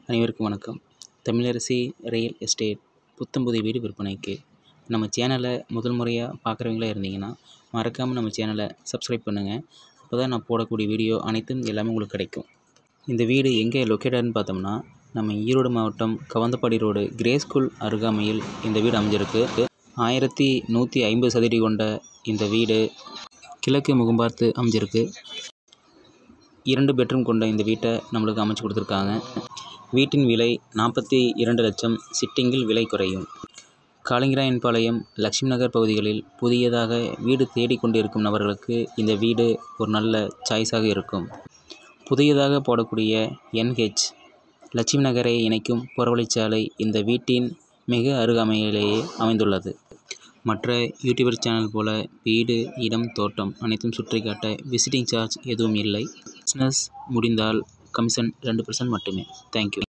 அனைவருக்கும் வணக்கம். Tamilarasi real estate புத்தம்புதிய வீடு விற்பனைக்கு. நம்ம சேனலை முதல் முறையாக பார்க்குறவங்களா இருந்தீங்கன்னா மறக்காமல் நம்ம சேனலை சப்ஸ்கிரைப் பண்ணுங்கள். அப்போ தான் நான் போடக்கூடிய வீடியோ அனைத்தும் எல்லாமே உங்களுக்கு கிடைக்கும். இந்த வீடு எங்கே லொக்கேட்டட்னு பார்த்தோம்னா, நம்ம ஈரோடு மாவட்டம் கவந்தப்பாடி ரோடு கிரே ஸ்கூல் அருகாமையில் இந்த வீடு அமைஞ்சிருக்கு. 1150 சதுரடி கொண்ட இந்த வீடு கிழக்கு முகம் பார்த்து அமைஞ்சிருக்கு. 2 பெட்ரூம் கொண்ட இந்த வீட்டை நம்மளுக்கு அமைச்சு கொடுத்துருக்காங்க. வீட்டின் விலை 42 லட்சம். சிட்டிங்கில் விலை குறையும். காளிங்கராயன்பாளையம், லட்சுமி நகர் பகுதிகளில் புதியதாக வீடு தேடிக்கொண்டிருக்கும் நபர்களுக்கு இந்த வீடு ஒரு நல்ல சாய்ஸாக இருக்கும். புதியதாக போடக்கூடிய NH லட்சுமி நகரை இணைக்கும் புறவழிச்சாலை இந்த வீட்டின் மிக அருகாமையிலேயே அமைந்துள்ளது. மற்ற யூடியூபர் சேனல் போல வீடு, இடம், தோட்டம் அனைத்தும் சுற்றி காட்ட விசிட்டிங் சார்ஜ் எதுவும் இல்லை. பிஸ்னஸ் முடிந்தால் கமிஷன் 2% மட்டுமே. தேங்க்யூ.